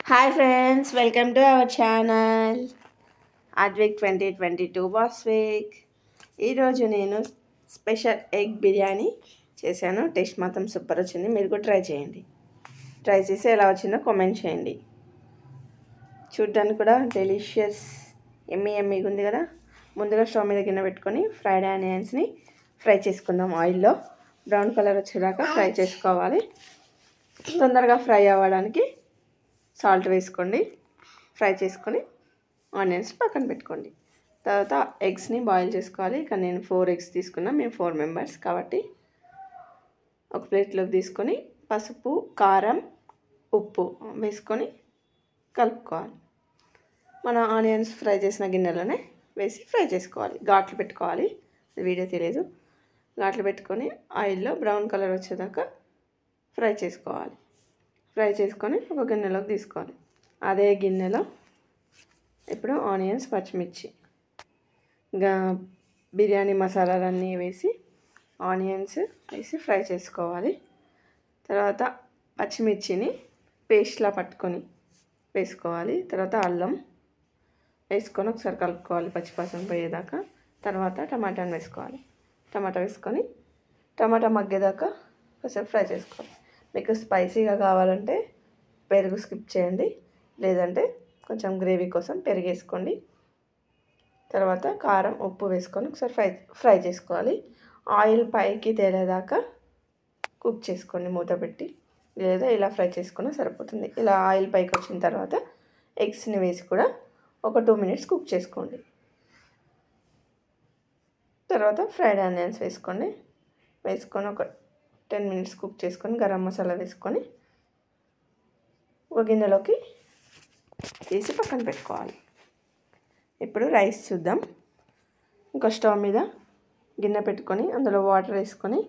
Hi friends, welcome to our channel Advik 2022 boss week. ఈరోజు నేను special egg biryani చేశాను. Taste మాత్రం సూపర్ వచ్చింది. మీరు కూడా ట్రై చేయండి. ట్రై చేసి ఎలా వచ్చిందో కామెంట్ చేయండి. చూడ్డానికి కూడా డెలిషియస్ ఎమ్మీగా ఉంది కదా. ముందుగా స్టవ్ మీద గిన్నె పెట్టుకొని ఫ్రైడ్ ఆనియన్స్ని ఫ్రై చేసుకుందాం. ఆయిల్లో బ్రౌన్ కలర్ వచ్చేదాకా ఫ్రై చేసుకోవాలి. తొందరగా ఫ్రై అవ్వడానికి సాల్ట్ వేసుకోండి. ఫ్రై చేసుకొని ఆనియన్స్ పక్కన పెట్టుకోండి. తర్వాత ఎగ్స్ని బాయిల్ చేసుకోవాలి. ఇక్కడ నేను 4 eggs తీసుకున్నాను. మేము 4 members కాబట్టి ఒక ప్లేట్లోకి తీసుకొని పసుపు, కారం, ఉప్పు వేసుకొని కలుపుకోవాలి. మన ఆనియన్స్ ఫ్రై చేసిన గిన్నెలోనే వేసి ఫ్రై చేసుకోవాలి. ఘాట్లు పెట్టుకోవాలి. వీడియో తెలియదు. ఘాట్లు పెట్టుకొని ఆయిల్లో బ్రౌన్ కలర్ వచ్చేదాకా ఫ్రై చేసుకోవాలి. ఫ్రై చేసుకొని ఒక గిన్నెలోకి తీసుకోవాలి. అదే గిన్నెలో ఇప్పుడు ఆనియన్స్, పచ్చిమిర్చి, బిర్యానీ మసాలాలన్నీ వేసి ఆనియన్స్ వేసి ఫ్రై చేసుకోవాలి. తర్వాత పచ్చిమిర్చిని పేస్ట్లా పట్టుకొని వేసుకోవాలి. తర్వాత అల్లం వేసుకొని ఒకసారి కలుపుకోవాలి పచ్చివాసన పోయేదాకా. తర్వాత టమాటాను వేసుకోవాలి. టమాటా వేసుకొని టమాటా మగ్గేదాకా ఒకసారి ఫ్రై చేసుకోవాలి. మీకు స్పైసీగా కావాలంటే పెరుగు స్కిప్ చేయండి, లేదంటే కొంచెం గ్రేవీ కోసం పెరుగు వేసుకోండి. తర్వాత కారం, ఉప్పు వేసుకొని ఒకసారి ఫ్రై చేసుకోవాలి. ఆయిల్ పైకి తేలేదాకా కుక్ చేసుకోండి మూత పెట్టి, లేదా ఇలా ఫ్రై చేసుకున్నా సరిపోతుంది. ఇలా ఆయిల్ పైకి వచ్చిన తర్వాత ఎగ్స్ని వేసి కూడా ఒక 2 minutes కుక్ చేసుకోండి. తర్వాత ఫ్రైడ్ ఆనియన్స్ వేసుకొని ఒక 10 minutes కుక్ చేసుకొని గరం మసాలా వేసుకొని ఒక గిన్నెలోకి తీసి పక్కన పెట్టుకోవాలి. ఇప్పుడు రైస్ చూద్దాం. ఇంకో స్టవ్ మీద గిన్నె పెట్టుకొని అందులో వాటర్ వేసుకొని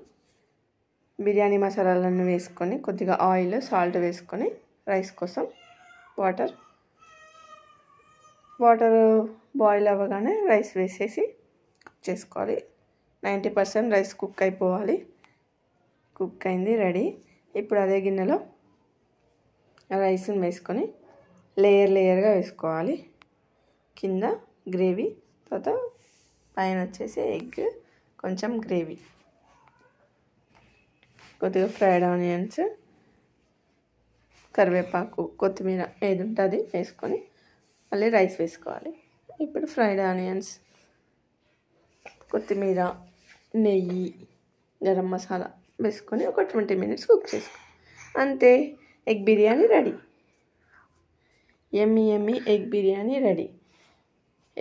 బిర్యానీ మసాలాలను వేసుకొని కొద్దిగా ఆయిల్, సాల్ట్ వేసుకొని రైస్ కోసం వాటర్ బాయిల్ అవ్వగానే రైస్ వేసేసి కుక్ చేసుకోవాలి. 90% రైస్ కుక్ అయిపోవాలి. కుక్ అయింది, రెడీ. ఇప్పుడు అదే గిన్నెలో రైస్ని వేసుకొని లేయర్గా వేసుకోవాలి. కింద గ్రేవీ, తర్వాత పైన వచ్చేసి ఎగ్, కొంచెం గ్రేవీ, కొద్దిగా ఫ్రైడ్ ఆనియన్స్, కరివేపాకు, కొత్తిమీర ఏది ఉంటుంది వేసుకొని మళ్ళీ రైస్ వేసుకోవాలి. ఇప్పుడు ఫ్రైడ్ ఆనియన్స్, కొత్తిమీర, నెయ్యి, గరం మసాలా వేసుకొని ఒక 20 minutes కుక్ చేసుకో. అంతే, egg biryani ready. Emmy egg biryani ready.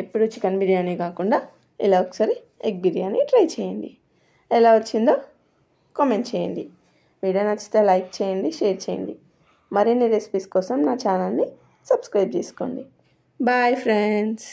ఎప్పుడు చికెన్ బిర్యానీ కాకుండా ఇలా ఒకసారి ఎగ్ బిర్యానీ ట్రై చేయండి. ఎలా వచ్చిందో కామెంట్ చేయండి. వీడియో నచ్చితే లైక్ చేయండి, షేర్ చేయండి. మరిన్ని రెసిపీస్ కోసం నా ఛానల్ని సబ్స్క్రైబ్ చేసుకోండి. Bye friends.